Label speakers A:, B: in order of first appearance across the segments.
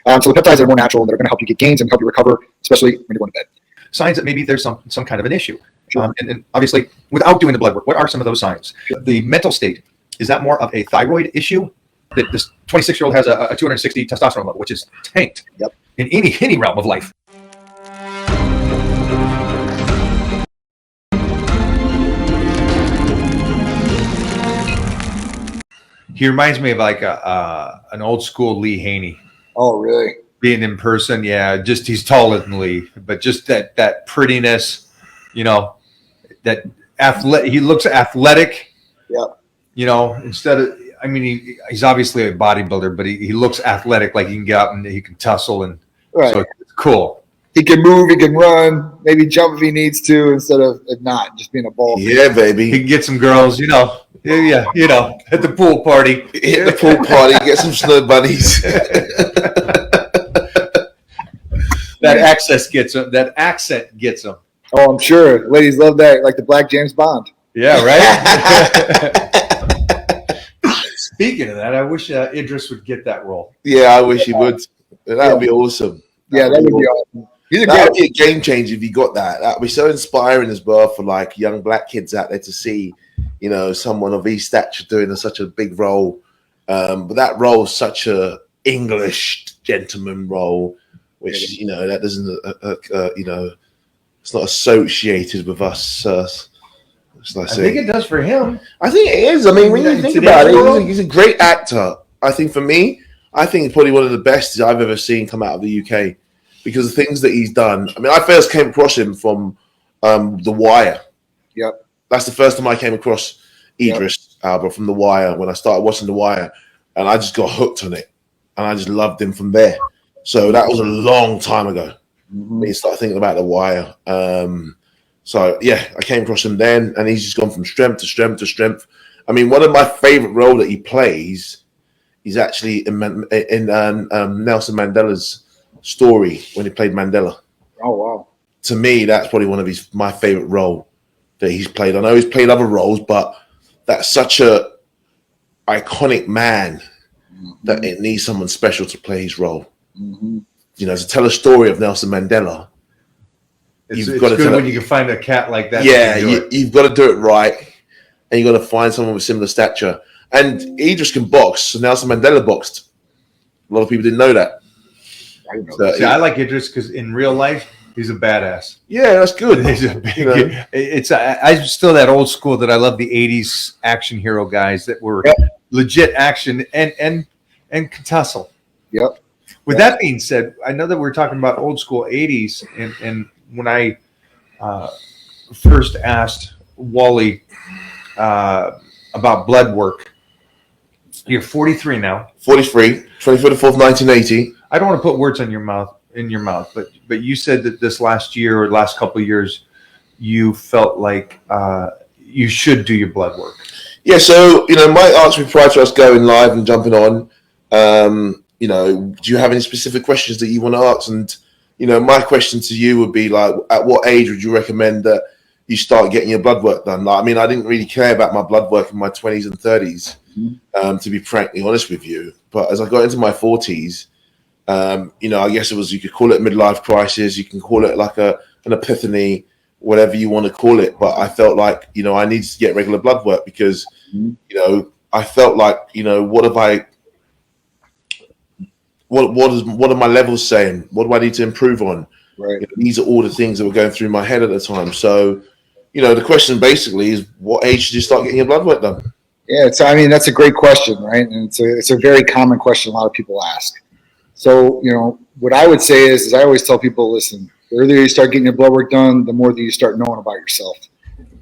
A: So the peptides are more natural, that are going to help you get gains and help you recover, especially when you're going to bed.
B: Signs that maybe there's some kind of an issue.
A: Sure.
B: And obviously, without doing the blood work, what are some of those signs? The mental state, is that more of a thyroid issue? That this 26-year-old has a 260 testosterone level, which is tanked in any realm of life. He reminds me of like an old school Lee Haney.
A: Oh, really?
B: Being in person, yeah. Just he's taller than Lee, but just that prettiness, that he looks athletic.
A: Yeah.
B: Instead of, I mean, he's obviously a bodybuilder, but he looks athletic, like he can get out and he can tussle, and so it's cool.
A: He can move, he can run, maybe jump if he needs to, instead of not just being a ball.
C: Yeah, baby.
B: He can get some girls, Yeah, at the pool party.
C: Hit the pool party, get some snow bunnies.
B: That accent gets him.
A: Oh, I'm sure. Ladies love that, like the Black James Bond.
B: Yeah, right? Speaking of that, I wish Idris would get that role.
C: Yeah, I wish he would. That would be awesome.
A: That would be awesome.
C: That would be a game changer if he got that. That would be so inspiring as well for like young black kids out there to see, someone of his stature doing such a big role. But that role is such a English gentleman role, which that doesn't, it's not associated with us. I
B: think it does for him.
C: I think it is. I mean, when you think about it, he's a great actor. I think for me, I think he's probably one of the best I've ever seen come out of the UK because of the things that he's done. I mean, I first came across him from The Wire.
A: Yep.
C: That's the first time I came across Idris Elba from The Wire when I started watching The Wire, and I just got hooked on it, and I just loved him from there. So that was a long time ago. When you start thinking about The Wire. So yeah, I came across him then, and he's just gone from strength to strength to strength. I mean, one of my favorite roles that he plays is actually in Nelson Mandela's story when he played Mandela.
A: Oh wow!
C: To me, that's probably one of my favorite role that he's played. I know he's played other roles, but that's such a iconic man that it needs someone special to play his role. To tell a story of Nelson Mandela.
B: It's good when you can find a cat like that.
C: Yeah, you've got to do it right, and you've got to find someone with similar stature. And Idris can box, so Nelson Mandela boxed. A lot of people didn't know that.
B: I like Idris because in real life, he's a badass.
C: Yeah, that's good.
B: He's a big, I'm still that old school that I love the 80s action hero guys that were legit action and can tussle.
A: Yep.
B: With that being said, I know that we're talking about old school 80s, and when I first asked Wally about blood work, you're 43 now.
C: 43, 24th of 4th, 1980.
B: I don't want to put words in your mouth, but you said that this last year or last couple of years, you felt like you should do your blood work. Yeah,
C: so Mike asked me prior to us going live and jumping on. Do you have any specific questions that you want to ask? And, my question to you would be like, at what age would you recommend that you start getting your blood work done? Like, I mean, I didn't really care about my blood work in my 20s and 30s, to be frankly honest with you. But as I got into my 40s, I guess you could call it a midlife crisis. You can call it like an epiphany, whatever you want to call it. But I felt like, I needed to get regular blood work because, I felt like, what are my levels saying? What do I need to improve on?
A: Right.
C: These are all the things that were going through my head at the time. So, the question basically is, what age should you start getting your blood work done?
A: Yeah, that's a great question, right? And it's a very common question a lot of people ask. So, what I would say is I always tell people, listen, the earlier you start getting your blood work done, the more that you start knowing about yourself.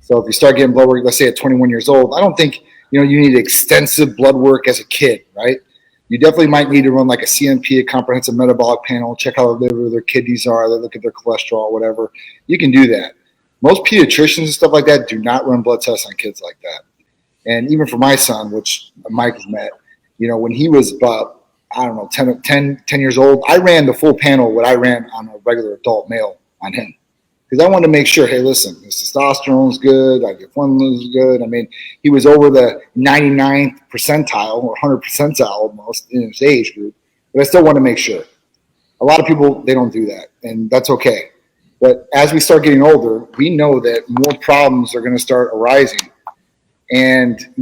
A: So if you start getting blood work, let's say at 21 years old, I don't think, you need extensive blood work as a kid, right? You definitely might need to run like a CMP, a comprehensive metabolic panel, check how their liver, their kidneys are, they look at their cholesterol, whatever. You can do that. Most pediatricians and stuff like that do not run blood tests on kids like that. And even for my son, which Mike has met, when he was about, 10 years old, I ran the full panel, what I ran on a regular adult male on him. Because I wanted to make sure, hey, listen, his testosterone's good, IGF-1 is good. I mean, he was over the 99th percentile or 100th percentile almost in his age group, but I still want to make sure. A lot of people, they don't do that, and that's okay. But as we start getting older, we know that more problems are going to start arising. And,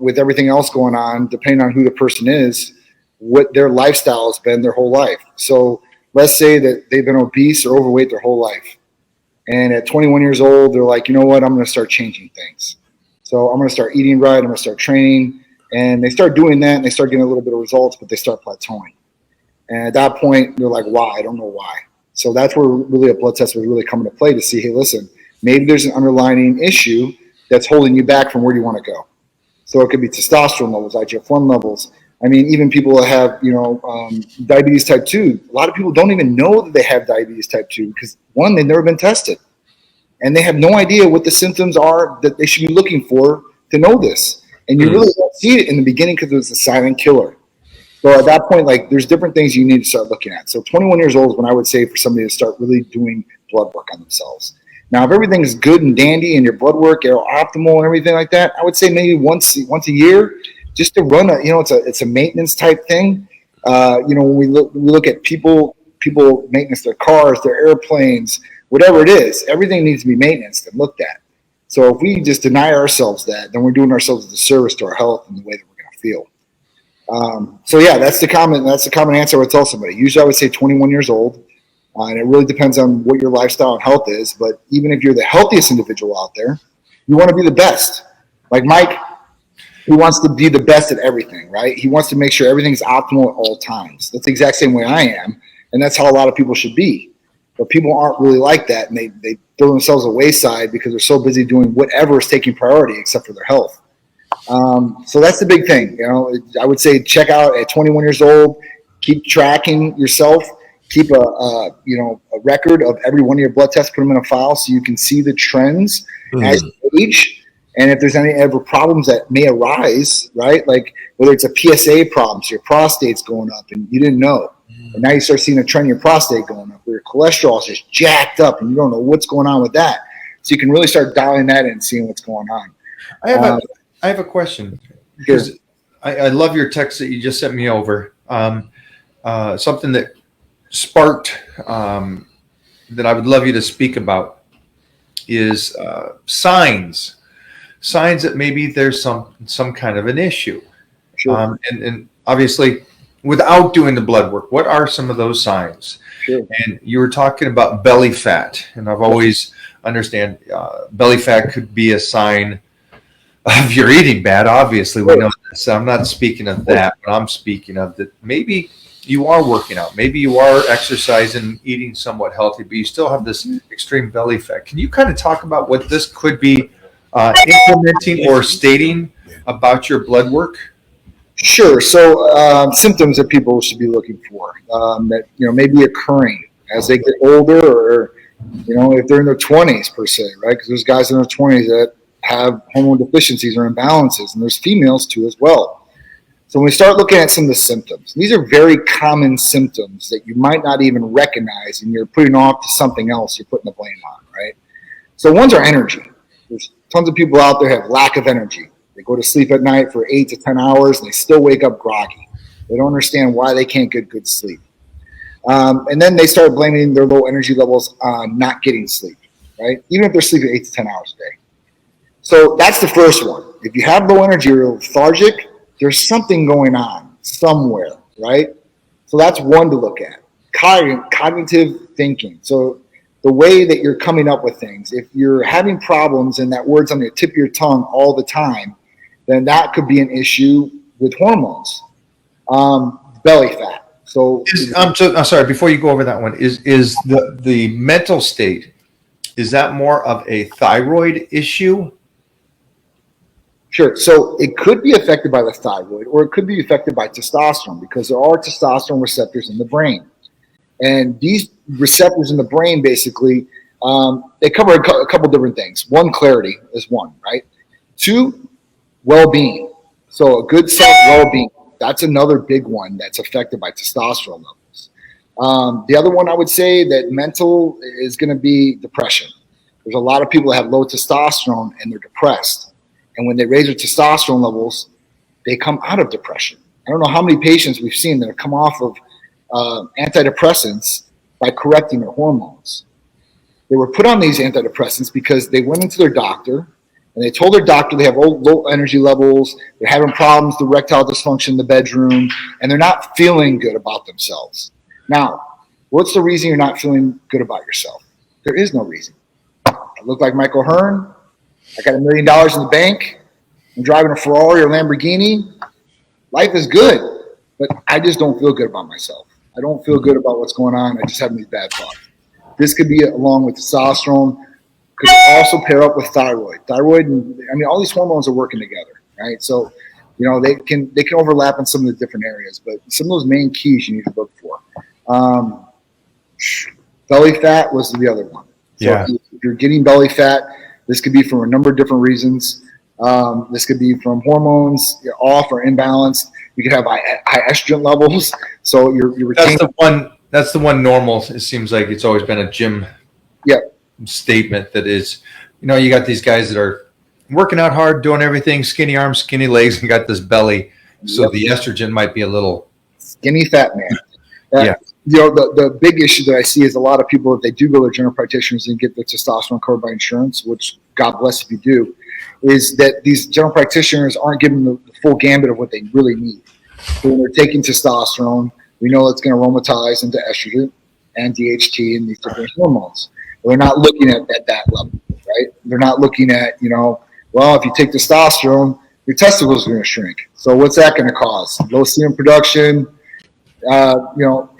A: with everything else going on, depending on who the person is, what their lifestyle has been their whole life. So let's say that they've been obese or overweight their whole life. And at 21 years old, they're like, you know what, I'm going to start changing things. So I'm going to start eating right. I'm going to start training. And they start doing that and they start getting a little bit of results, but they start plateauing. And at that point, they're like, why? I don't know why. So that's where really a blood test would really come into play to see, hey, listen, maybe there's an underlying issue that's holding you back from where you want to go. So it could be testosterone levels, IGF-1 levels. I mean, even people that have, diabetes type 2, a lot of people don't even know that they have diabetes type 2 because, one, they've never been tested. And they have no idea what the symptoms are that they should be looking for to know this. And you really don't see it in the beginning because it was a silent killer. So at that point, there's different things you need to start looking at. So 21 years old is when I would say for somebody to start really doing blood work on themselves. Now, if everything's good and dandy and your blood work are optimal and everything like that, I would say maybe once a year, just to run it's a maintenance type thing. When we look at people maintenance their cars, their airplanes, whatever it is, everything needs to be maintenance and looked at. So if we just deny ourselves that, then we're doing ourselves a disservice to our health and the way that we're going to feel. That's the common answer I would tell somebody. Usually I would say 21 years old. And it really depends on what your lifestyle and health is. But even if you're the healthiest individual out there, you want to be the best. Like Mike, he wants to be the best at everything, right? He wants to make sure everything's optimal at all times. That's the exact same way I am. And that's how a lot of people should be. But people aren't really like that. And they throw themselves a wayside because they're so busy doing whatever is taking priority except for their health. So that's the big thing. I would say check out at 21 years old, keep tracking yourself. Keep a record of every one of your blood tests, put them in a file so you can see the trends as you age. And if there's any ever problems that may arise, right? Like whether it's a PSA problem, so your prostate's going up and you didn't know. And now you start seeing a trend in your prostate going up, where your cholesterol is just jacked up and you don't know what's going on with that. So you can really start dialing that in and seeing what's going on.
B: I have a question. Because I love your text that you just sent me over. Something that sparked that I would love you to speak about is signs that maybe there's some kind of an issue.
A: Sure.
B: And obviously without doing the blood work, what are some of those signs?
A: Sure.
B: And you were talking about belly fat, and I've always understand belly fat could be a sign of you're eating bad. Obviously we know this. I'm not speaking of that, but I'm speaking of that maybe you are working out, maybe you are exercising, eating somewhat healthy, but you still have this extreme belly fat. Can you kind of talk about what this could be implementing or stating about your blood work?
A: Sure. So symptoms that people should be looking for that may be occurring as they get older, or if they're in their 20s per se, right? Because there's guys in their 20s that have hormone deficiencies or imbalances, and there's females too as well. So when we start looking at some of the symptoms, these are very common symptoms that you might not even recognize, and you're putting off to something else you're putting the blame on, right? So ones are energy. There's tons of people out there have lack of energy. They go to sleep at night for 8 to 10 hours, and they still wake up groggy. They don't understand why they can't get good sleep. And then they start blaming their low energy levels on not getting sleep, right? Even if they're sleeping 8 to 10 hours a day. So that's the first one. If you have low energy or lethargic, there's something going on somewhere, right? So that's one to look at. Cognitive thinking. So the way that you're coming up with things. If you're having problems and that word's on the tip of your tongue all the time, then that could be an issue with hormones. Belly fat. So
B: I'm sorry, before you go over that one, is the mental state, is that more of a thyroid issue?
A: Sure. So it could be affected by the thyroid, or it could be affected by testosterone, because there are testosterone receptors in the brain. And these receptors in the brain, basically, they cover a couple different things. One, clarity is one, right? Two, well-being. So a good self-well-being, that's another big one that's affected by testosterone levels. The other one I would say that mental is going to be depression. There's a lot of people that have low testosterone and they're depressed. And when they raise their testosterone levels, they come out of depression. I don't know how many patients we've seen that have come off of antidepressants by correcting their hormones. They were put on these antidepressants because they went into their doctor and they told their doctor they have low energy levels, they're having problems, the erectile dysfunction in the bedroom, and they're not feeling good about themselves. Now, what's the reason you're not feeling good about yourself? There is no reason. I look like Mike O'Hearn. I got $1 million in the bank. I'm driving a Ferrari or Lamborghini. Life is good, but I just don't feel good about myself. I don't feel good about what's going on. I just have these bad thoughts. This could be along with testosterone. Could also pair up with thyroid. Thyroid, and I mean, all these hormones are working together, right? So, they can overlap in some of the different areas, but some of those main keys you need to look for. Belly fat was the other one. So
B: Yeah.
A: if you're getting belly fat, this could be from a number of different reasons. This could be from hormones off or imbalanced. You could have high estrogen levels, so you're retaining.
B: That's the one normal. It seems like it's always been a gym statement that is, you got these guys that are working out hard, doing everything, skinny arms, skinny legs, and got this belly. So the estrogen might be a little
A: skinny fat man. The big issue that I see is a lot of people, if they do go to general practitioners and get the testosterone covered by insurance, which God bless if you do, is that these general practitioners aren't giving the full gambit of what they really need. So when they're taking testosterone, we know it's going to aromatize into estrogen and DHT and these different hormones. They're not looking at that level, right? They're not looking at, well, if you take testosterone, your testicles are going to shrink. So what's that going to cause? Low semen production,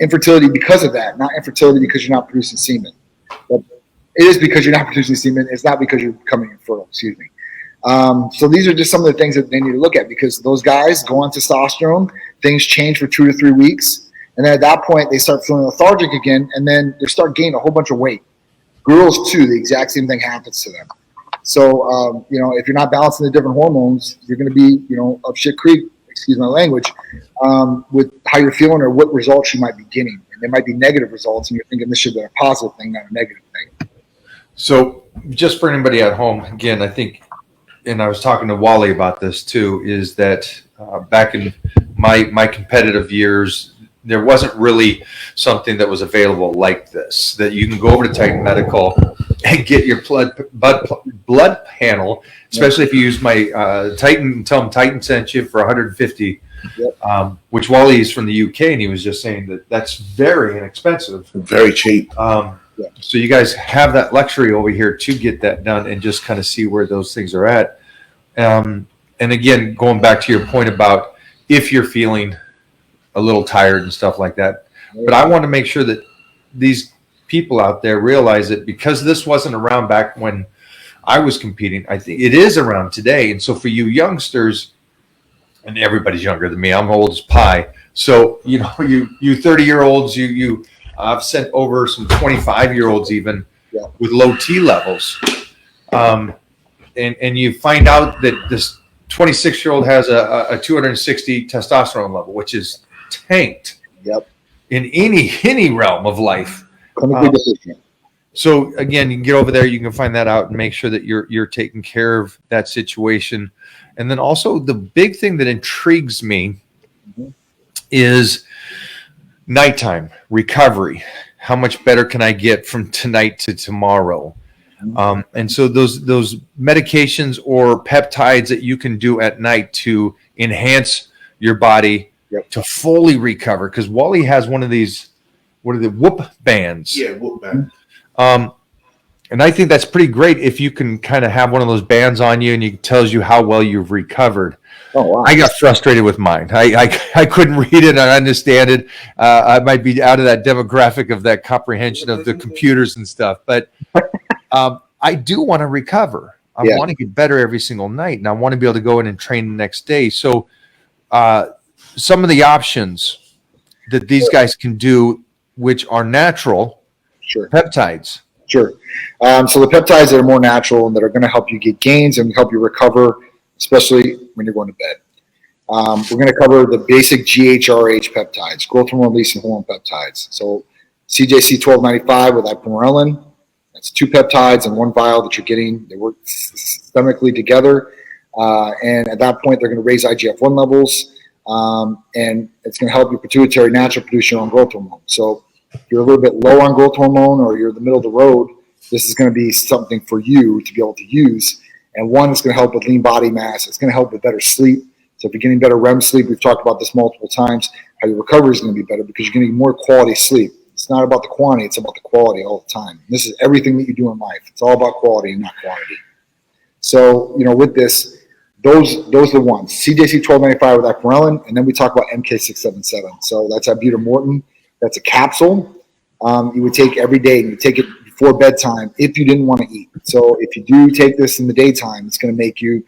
A: infertility because of that, not infertility because you're not producing semen. But it is because you're not producing semen. It's not because you're becoming infertile, excuse me. So these are just some of the things that they need to look at, because those guys go on testosterone, things change for 2 to 3 weeks, and then at that point they start feeling lethargic again, and then they start gaining a whole bunch of weight. Girls too, the exact same thing happens to them. So if you're not balancing the different hormones, you're going to be up shit creek, excuse my language, with how you're feeling or what results you might be getting. And there might be negative results, and you're thinking this should be a positive thing, not a negative thing.
B: So just for anybody at home, again, I think, and I was talking to Wally about this too, is that back in my competitive years, there wasn't really something that was available like this, that you can go over to Titan Medical and get your blood panel, especially if you use my Titan, tell them Titan sent you for $150, which Wally is from the UK, and he was just saying that that's very inexpensive.
C: Very cheap.
B: So you guys have that luxury over here to get that done and just kind of see where those things are at. And again, going back to your point about if you're feeling a little tired and stuff like that. But I want to make sure that these people out there realize that because this wasn't around back when I was competing, I think it is around today. And so for you youngsters, and everybody's younger than me, I'm old as pie. So, you 30-year-olds, I've sent over some 25-year-olds even with low T levels. And you find out that this 26-year-old has a 260 testosterone level, which is tanked in any realm of life. So again, you can get over there, you can find that out and make sure that you're taking care of that situation. And then also the big thing that intrigues me is nighttime recovery. How much better can I get from tonight to tomorrow? And so those medications or peptides that you can do at night to enhance your body to fully recover, because Wally has one of these, what are the Whoop bands?
C: Yeah, Whoop band.
B: And I think that's pretty great if you can kind of have one of those bands on you and it tells you how well you've recovered.
A: Oh, wow.
B: I got frustrated with mine. I couldn't read it and understand it. I might be out of that demographic of that comprehension of the computers and stuff, but I do want to recover. I want to get better every single night, and I want to be able to go in and train the next day. So some of the options that these guys can do, which are natural, peptides.
A: Sure. So the peptides that are more natural and that are going to help you get gains and help you recover, especially when you're going to bed. We're going to cover the basic GHRH peptides, growth hormone releasing hormone peptides. So CJC 1295 with ipamorelin. That's 2 peptides in 1 vial that you're getting. They work systemically together. And at that point, they're going to raise IGF-1 levels. And it's going to help your pituitary naturally produce your own growth hormone. So if you're a little bit low on growth hormone or you're in the middle of the road, this is going to be something for you to be able to use. And one, it's going to help with lean body mass. It's going to help with better sleep. So if you're getting better REM sleep, we've talked about this multiple times, how your recovery is going to be better because you're getting more quality sleep. It's not about the quantity, it's about the quality all the time. This is everything that you do in life. It's all about quality and not quantity. So, with this, those are the ones. CJC 1295 with epinephrine, and then we talk about MK677. So that's ibutamoren. That's a capsule you would take every day, and you take it before bedtime if you didn't want to eat. So if you do take this in the daytime, it's going to make you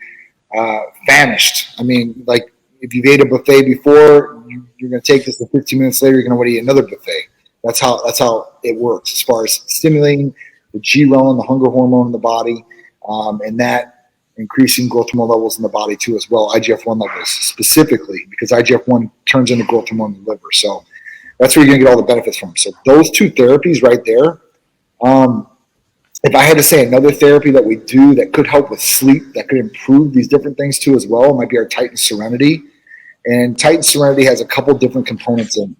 A: famished. I mean, like if you've ate a buffet before, you're going to take this, and 15 minutes later, you're going to want to eat another buffet. That's how it works as far as stimulating the G-relin, the hunger hormone in the body, and that increasing growth hormone levels in the body too as well, IGF-1 levels specifically, because IGF-1 turns into growth hormone in the liver. So that's where you're going to get all the benefits from. So those two therapies right there. If I had to say another therapy that we do that could help with sleep, that could improve these different things too as well, might be our Titan Serenity. And Titan Serenity has a couple different components in it.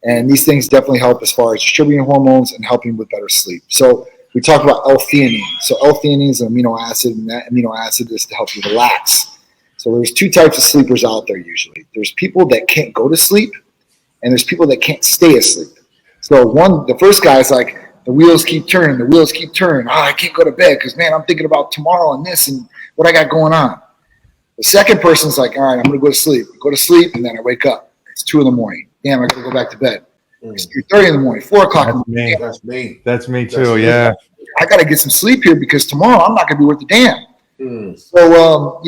A: And these things definitely help as far as distributing hormones and helping with better sleep. So we talk about L-theanine. So L-theanine is an amino acid, and that amino acid is to help you relax. So there's two types of sleepers out there usually. There's people that can't go to sleep, and there's people that can't stay asleep. So the first guy is like, the wheels keep turning. Oh, I can't go to bed because, man, I'm thinking about tomorrow and this and what I got going on. The second person's like, all right, I'm going to go to sleep. Go to sleep, and then I wake up. It's 2 a.m. Damn, I got to go back to bed. It's 3:30 in the morning, 4 o'clock in the morning.
C: That's me.
B: That's me too. Yeah.
A: I got to get some sleep here because tomorrow I'm not going to be worth a damn. So,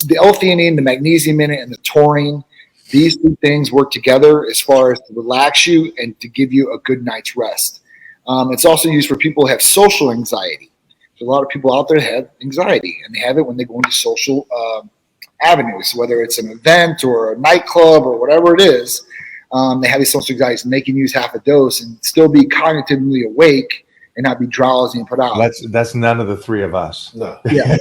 A: the L-theanine, the magnesium in it, and the taurine, these two things work together as far as to relax you and to give you a good night's rest. It's also used for people who have social anxiety. There's a lot of people out there that have anxiety, and they have it when they go into social avenues, whether it's an event or a nightclub or whatever it is. They have these social anxieties, and they can use half a dose and still be cognitively awake and not be drowsy and put out.
B: That's none of the three of us.
C: No.
A: Yeah.